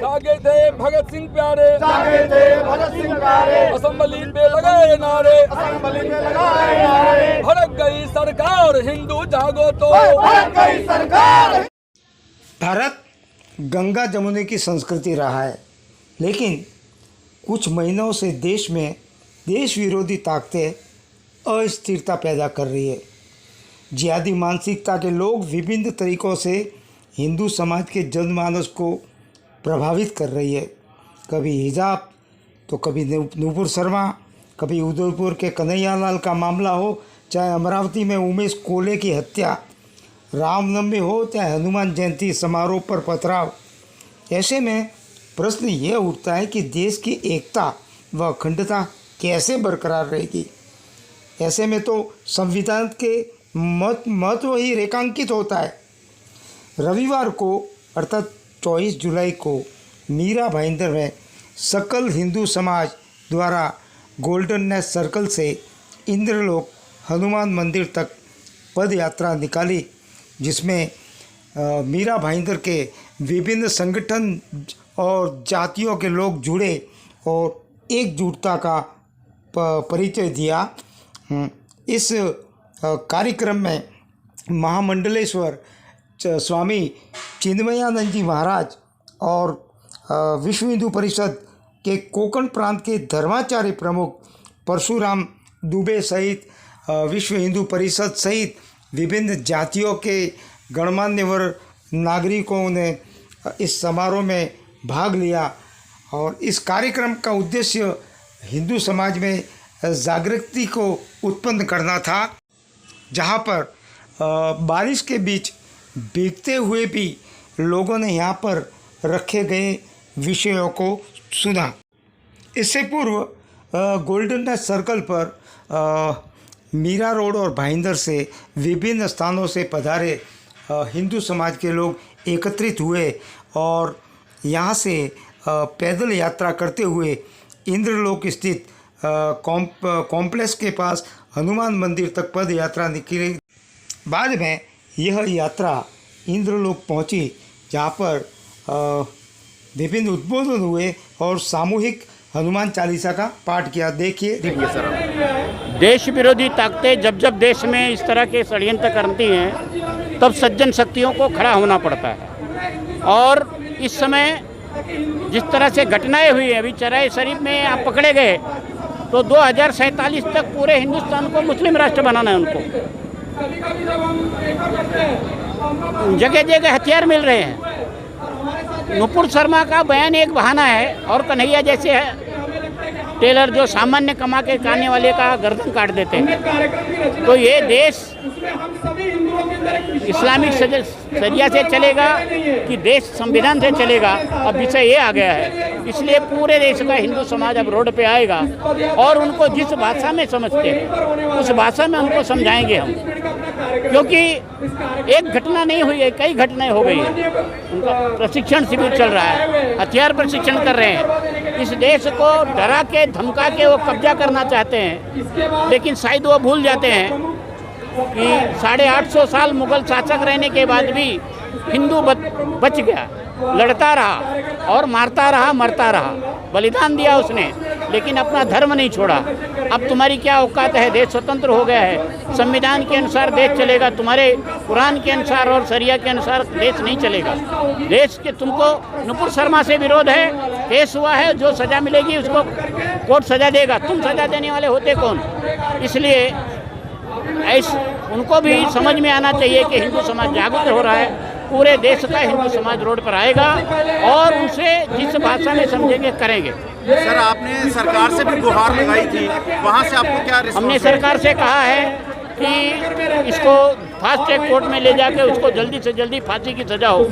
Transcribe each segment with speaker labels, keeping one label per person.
Speaker 1: जागे थे भगत सिंह प्यारे,
Speaker 2: जागे थे भगत सिंह प्यारे,
Speaker 1: असेंबली पे लगाए नारे,
Speaker 2: असेंबली में लगाए नारे,
Speaker 1: भड़क गई सरकार हिंदू जागो तो,
Speaker 2: भड़क गई सरकार।
Speaker 3: भारत गंगा जमुने की संस्कृति रहा है, लेकिन कुछ महीनों से देश में देश विरोधी ताकतें अस्थिरता पैदा कर रही है। जिहादी मानसिकता के लोग विभिन्न तरीक़ों से हिंदू समाज के जनमानस को प्रभावित कर रही है। कभी हिजाब तो कभी नूपुर शर्मा, कभी उदयपुर के कन्हैयालाल का मामला हो, चाहे अमरावती में उमेश कोले की हत्या, रामनवमी हो चाहे हनुमान जयंती समारोह पर पथराव। ऐसे में प्रश्न ये उठता है कि देश की एकता व अखंडता कैसे बरकरार रहेगी। ऐसे में तो संविधान के महत्व ही रेखांकित होता है। रविवार को अर्थात 24 जुलाई को मीरा भाईंदर में सकल हिंदू समाज द्वारा गोल्डन नेस्ट सर्कल से इंद्रलोक हनुमान मंदिर तक पद यात्रा निकाली, जिसमें मीरा भाईंदर के विभिन्न संगठन और जातियों के लोग जुड़े और एकजुटता का परिचय दिया। इस कार्यक्रम में महामंडलेश्वर स्वामी चिन्मयानंद जी महाराज और विश्व हिंदू परिषद के कोंकण प्रांत के धर्माचार्य प्रमुख परशुराम दुबे सहित विश्व हिंदू परिषद सहित विभिन्न जातियों के गणमान्य नागरिकों ने इस समारोह में भाग लिया। और इस कार्यक्रम का उद्देश्य हिंदू समाज में जागृति को उत्पन्न करना था, जहां पर बारिश के बीच भीगते हुए भी लोगों ने यहाँ पर रखे गए विषयों को सुना। इससे पूर्व गोल्डन नेस्ट सर्कल पर मीरा रोड और भाईंदर से विभिन्न स्थानों से पधारे हिंदू समाज के लोग एकत्रित हुए और यहाँ से पैदल यात्रा करते हुए इंद्रलोक स्थित कॉम्प्लेक्स के पास हनुमान मंदिर तक पद यात्रा निकली। बाद में यह यात्रा इंद्रलोक पहुंची, जहां पर विभिन्न उद्बोधन हुए और सामूहिक हनुमान चालीसा का पाठ किया। देखिए सर।
Speaker 4: देश विरोधी ताकतें जब जब देश में इस तरह के षड्यंत्र करती हैं, तब सज्जन शक्तियों को खड़ा होना पड़ता है। और इस समय जिस तरह से घटनाएं हुई है, अभी चराई शरीफ में आप पकड़े गए तो 2047 तक पूरे हिंदुस्तान को मुस्लिम राष्ट्र बनाना है उनको। जगह जगह हथियार मिल रहे हैं। नुपुर शर्मा का बयान एक बहाना है और कन्हैया जैसे है टेलर जो सामान्य कमा के खाने वाले का गर्दन काट देते हैं। तो ये देश इस्लामिक शरिया से चलेगा कि देश संविधान से चलेगा, अब विषय ये आ गया है। इसलिए पूरे देश का हिंदू समाज अब रोड पे आएगा और उनको जिस भाषा में समझते हैं उस भाषा में उनको समझाएंगे हम, क्योंकि एक घटना नहीं हुई है, कई घटनाएं हो गई है। उनका प्रशिक्षण शिविर चल रहा है, हथियार प्रशिक्षण कर रहे हैं। इस देश को डरा के धमका के वो कब्जा करना चाहते हैं, लेकिन शायद वो भूल जाते हैं कि 850 साल मुगल शासक रहने के बाद भी हिंदू बच गया, लड़ता रहा और मारता रहा, मरता रहा, बलिदान दिया उसने, लेकिन अपना धर्म नहीं छोड़ा। अब तुम्हारी क्या औकात है? देश स्वतंत्र हो गया है, संविधान के अनुसार देश चलेगा, तुम्हारे कुरान के अनुसार और शरिया के अनुसार देश नहीं चलेगा। देश के तुमको नुपुर शर्मा से विरोध है, केस हुआ है, जो सज़ा मिलेगी उसको कोर्ट सज़ा देगा, तुम सज़ा देने वाले होते कौन? इसलिए उनको भी समझ में आना चाहिए कि हिंदू समाज जागरूक हो रहा है, पूरे देश का हिंदू समाज रोड पर आएगा और उनसे जिस भाषा में समझेंगे करेंगे।
Speaker 2: सर, आपने सरकार से भी गुहार लगाई थी, वहाँ से आपको क्या रिस्पॉन्स?
Speaker 4: हमने सरकार से कहा है कि इसको फास्ट ट्रैक कोर्ट में ले जाके उसको जल्दी से जल्दी फांसी की सजा हो,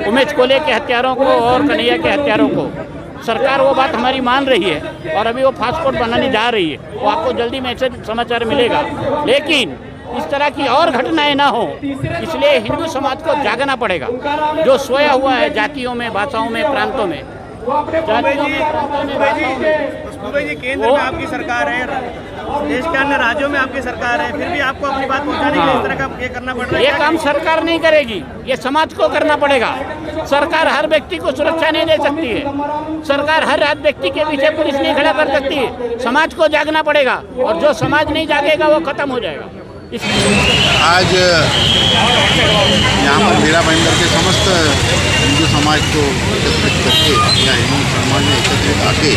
Speaker 4: उमेश कोले के हत्यारों को और कन्हैया के हत्यारों को। सरकार वो बात हमारी मान रही है और अभी वो फास्ट कोर्ट बनाने जा रही है, वो आपको जल्दी मैसेज समाचार मिलेगा। लेकिन इस तरह की और घटनाएं ना हो, इसलिए हिंदू समाज को जागना पड़ेगा, जो सोया हुआ है जातियों में, भाषाओं में, प्रांतों में,
Speaker 5: केंद्र में आपकी सरकार है, देश के अन्य राज्यों में आपकी सरकार है, फिर भी आपको अपनी बात पहुंचाने के लिए इस तरह का ये करना पड़ रहा है।
Speaker 4: ये काम सरकार नहीं करेगी, ये समाज को करना पड़ेगा। सरकार हर व्यक्ति को सुरक्षा नहीं दे सकती है, सरकार हर व्यक्ति के पीछे पुलिस नहीं खड़ा कर सकती है। समाज को जागना पड़ेगा, और जो समाज नहीं जागेगा वो खत्म हो जाएगा।
Speaker 2: आज यहाँ पर मेरा भाईंदर के समस्त हिंदू समाज को एकत्रित करके या हिंदू समाज में एकत्रित आके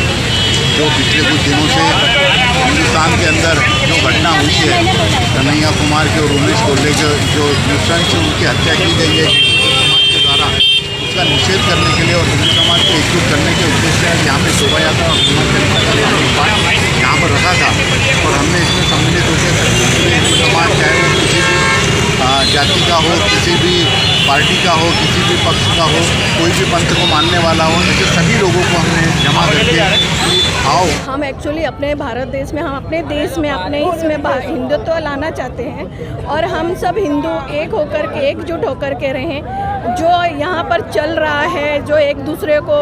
Speaker 2: जो पिछले कुछ दिनों से हिंदुस्तान के अंदर जो घटना हुई है, कन्हैया कुमार के और उमेश कोल्हे के जो नृशंस उनकी हत्या की गई है समाज के द्वारा, उसका निषेध करने के लिए और हिंदू समाज को एकजुट करने के उद्देश्य से यहाँ पे शोभा यात्रा और यहाँ पर रखा था। और हमने इसमें सम्मिलित होकर हिंदू समाज चाहे वो किसी भी जाति का हो, किसी भी पार्टी का हो, किसी भी पक्ष का हो, कोई भी पंथ को मानने वाला हो, ऐसे सभी लोगों को हमने जमा करके आओ।
Speaker 6: हम एक्चुअली अपने भारत देश में, हम अपने देश में अपने इसमें हिंदुत्व लाना चाहते हैं और हम सब हिंदू एक होकर के, एकजुट होकर के रहें। जो यहाँ पर चल रहा है, जो एक दूसरे को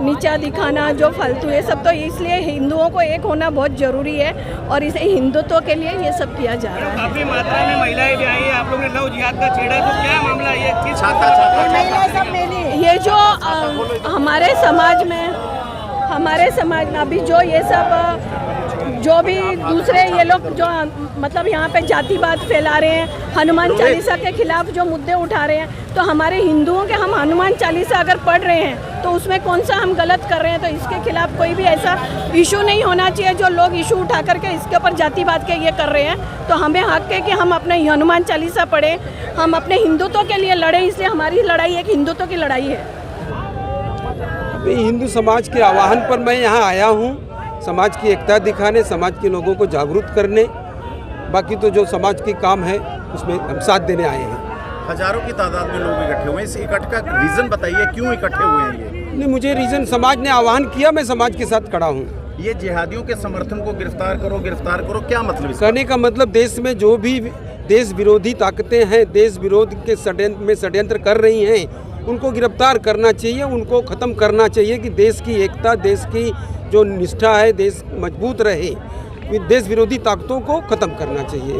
Speaker 6: नीचा दिखाना, जो फालतू है सब, तो इसलिए हिंदुओं को एक होना बहुत ज़रूरी है और इसे हिंदुत्व के लिए ये सब किया जा रहा है।
Speaker 5: काफी मात्रा में महिलाएं भी आई हैं, आप लोगों ने लव जिहाद का छेड़ा, तो क्या मामला ये
Speaker 6: ये जो हमारे समाज में अभी जो ये सब जो भी दूसरे ये लोग जो मतलब यहाँ पे जातिवाद फैला रहे हैं, हनुमान चालीसा के खिलाफ जो मुद्दे उठा रहे हैं, तो हमारे हिंदुओं के हम हनुमान चालीसा अगर पढ़ रहे हैं तो उसमें कौन सा हम गलत कर रहे हैं? तो इसके खिलाफ कोई भी ऐसा इशू नहीं होना चाहिए। जो लोग इशू उठा करके इसके ऊपर जातिवाद के ये कर रहे हैं, तो हमें हक है कि हम अपने हनुमान चालीसा पढ़ें, हम अपने हिंदुत्व के लिए लड़ें। इसलिए हमारी लड़ाई एक हिंदुत्व की लड़ाई है।
Speaker 7: हिंदू समाज के आह्वान पर मैं यहाँ आया हूँ, समाज की एकता दिखाने, समाज के लोगों को जागरूक करने। बाकी तो जो समाज के काम है उसमें हम साथ देने आए हैं।
Speaker 2: हजारों की तादाद में लोग इकट्ठे हुए हैं, इस इकट्ठ का रीज़न बताइए, क्यों इकट्ठे हुए हैं ये?
Speaker 7: नहीं, मुझे रीज़न समाज ने आह्वान किया, मैं समाज के साथ खड़ा हूँ।
Speaker 2: ये जिहादियों के समर्थन को गिरफ्तार करो, क्या मतलब इसका?
Speaker 7: कहने का मतलब देश में जो भी देश विरोधी ताकतें हैं, देश विरोध के षड्यंत्र कर रही हैं, उनको गिरफ्तार करना चाहिए, उनको ख़त्म करना चाहिए कि देश की एकता, देश की जो निष्ठा है, देश मजबूत रहे। देश विरोधी ताकतों को ख़त्म करना चाहिए।